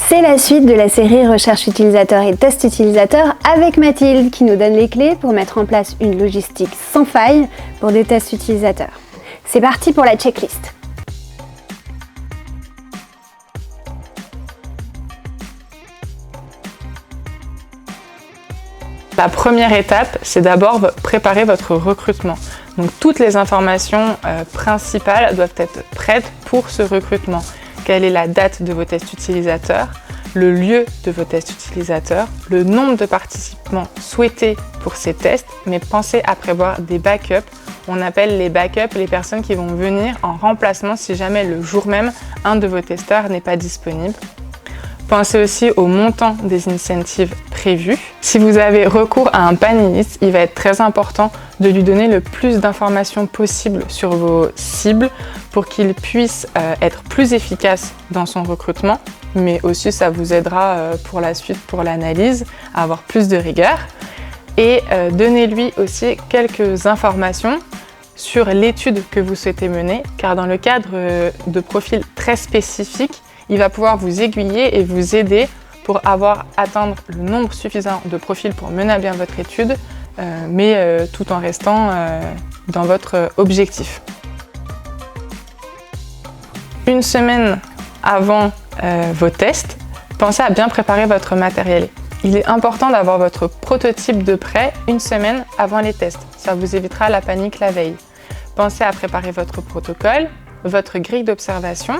C'est la suite de la série Recherche utilisateur et test utilisateur avec Mathilde qui nous donne les clés pour mettre en place une logistique sans faille pour des tests utilisateurs. C'est parti pour la checklist. La première étape, c'est d'abord préparer votre recrutement. Donc toutes les informations principales doivent être prêtes pour ce recrutement. Quelle est la date de vos tests utilisateurs, le lieu de vos tests utilisateurs, le nombre de participants souhaités pour ces tests, mais pensez à prévoir des backups. On appelle les backups les personnes qui vont venir en remplacement si jamais le jour même, un de vos testeurs n'est pas disponible. Pensez aussi au montant des incentives prévus. Si vous avez recours à un panéliste, il va être très important de lui donner le plus d'informations possible sur vos cibles pour qu'il puisse être plus efficace dans son recrutement, mais aussi ça vous aidera pour la suite, pour l'analyse, à avoir plus de rigueur. Et donnez-lui aussi quelques informations sur l'étude que vous souhaitez mener, car dans le cadre de profils très spécifiques, il va pouvoir vous aiguiller et vous aider pour atteindre le nombre suffisant de profils pour mener à bien votre étude, mais tout en restant dans votre objectif. Une semaine avant vos tests, pensez à bien préparer votre matériel. Il est important d'avoir votre prototype de prêt une semaine avant les tests. Ça vous évitera la panique la veille. Pensez à préparer votre protocole, votre grille d'observation.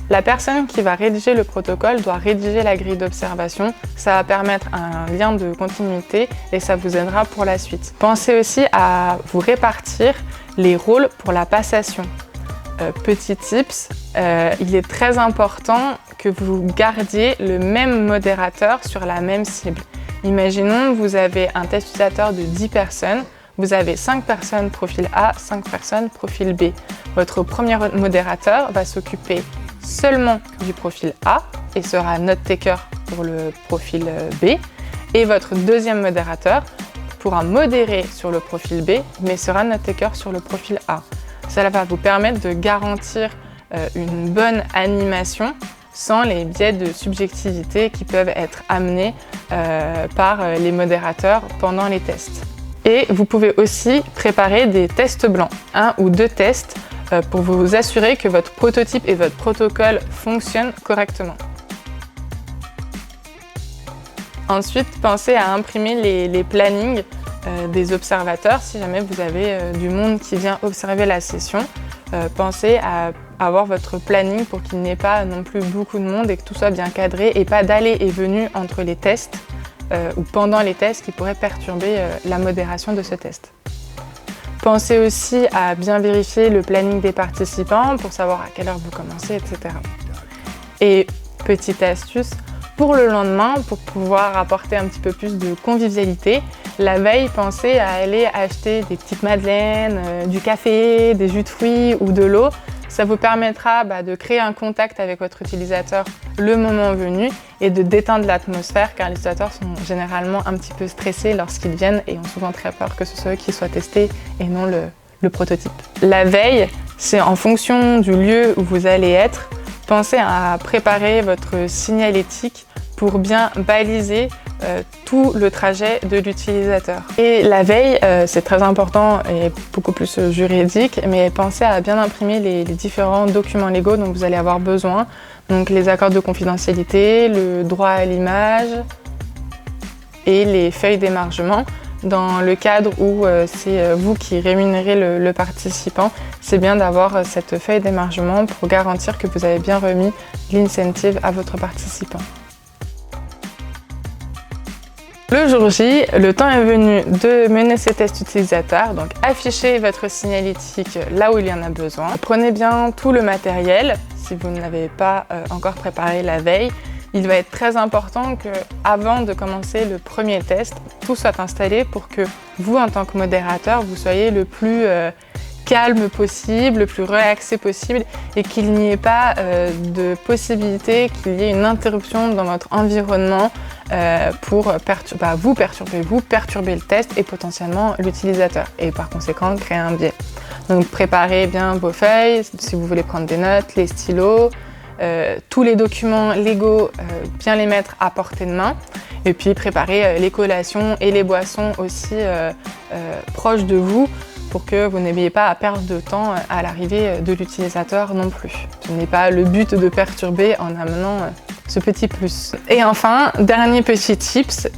La personne qui va rédiger le protocole doit rédiger la grille d'observation. Ça va permettre un lien de continuité et ça vous aidera pour la suite. Pensez aussi à vous répartir les rôles pour la passation. Petit tips, il est très important que vous gardiez le même modérateur sur la même cible. Imaginons que vous avez un test utilisateur de 10 personnes. Vous avez 5 personnes profil A, 5 personnes profil B. Votre premier modérateur va s'occuper seulement du profil A et sera note-taker pour le profil B. Et votre deuxième modérateur pourra modérer sur le profil B, mais sera note-taker sur le profil A. Cela va vous permettre de garantir une bonne animation sans les biais de subjectivité qui peuvent être amenés par les modérateurs pendant les tests. Et vous pouvez aussi préparer des tests blancs, 1 ou 2 tests, pour vous assurer que votre prototype et votre protocole fonctionnent correctement. Ensuite, pensez à imprimer les plannings des observateurs. Si jamais vous avez du monde qui vient observer la session, pensez à avoir votre planning pour qu'il n'y ait pas non plus beaucoup de monde et que tout soit bien cadré et pas d'allées et venues entre les tests ou pendant les tests qui pourraient perturber la modération de ce test. Pensez aussi à bien vérifier le planning des participants pour savoir à quelle heure vous commencez, etc. Et petite astuce, pour le lendemain, pour pouvoir apporter un petit peu plus de convivialité, la veille, pensez à aller acheter des petites madeleines, du café, des jus de fruits ou de l'eau. Ça vous permettra de créer un contact avec votre utilisateur le moment venu et de détendre l'atmosphère car les utilisateurs sont généralement un petit peu stressés lorsqu'ils viennent et ont souvent très peur que ce soit eux qui soient testés et non le prototype. La veille, c'est en fonction du lieu où vous allez être, pensez à préparer votre signalétique pour bien baliser tout le trajet de l'utilisateur. Et la veille, c'est très important et beaucoup plus juridique, mais pensez à bien imprimer les différents documents légaux dont vous allez avoir besoin. Donc les accords de confidentialité, le droit à l'image et les feuilles d'émargement. Dans le cadre où c'est vous qui rémunérez le participant, c'est bien d'avoir cette feuille d'émargement pour garantir que vous avez bien remis l'incentive à votre participant. Le jour J, le temps est venu de mener ces tests utilisateurs, donc affichez votre signalétique là où il y en a besoin. Prenez bien tout le matériel, si vous ne l'avez pas encore préparé la veille. Il va être très important qu'avant de commencer le premier test, tout soit installé pour que vous, en tant que modérateur, vous soyez le plus calme possible, le plus relaxé possible et qu'il n'y ait pas de possibilité qu'il y ait une interruption dans votre environnement pour vous perturber le test et potentiellement l'utilisateur et par conséquent créer un biais. Donc préparez bien vos feuilles, si vous voulez prendre des notes, les stylos, tous les documents légaux, bien les mettre à portée de main. Et puis préparer les collations et les boissons aussi proches de vous pour que vous n'ayez pas à perdre de temps à l'arrivée de l'utilisateur non plus. Ce n'est pas le but de perturber en amenant ce petit plus. Et enfin, dernier petit tips,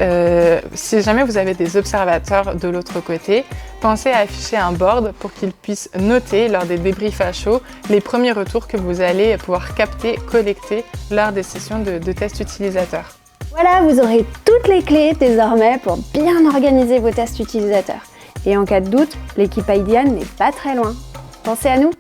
si jamais vous avez des observateurs de l'autre côté, pensez à afficher un board pour qu'ils puissent noter lors des débriefs à chaud les premiers retours que vous allez pouvoir capter, collecter lors des sessions de test utilisateur. Voilà, vous aurez toutes les clés désormais pour bien organiser vos tests utilisateurs. Et en cas de doute, l'équipe IDEAN n'est pas très loin. Pensez à nous!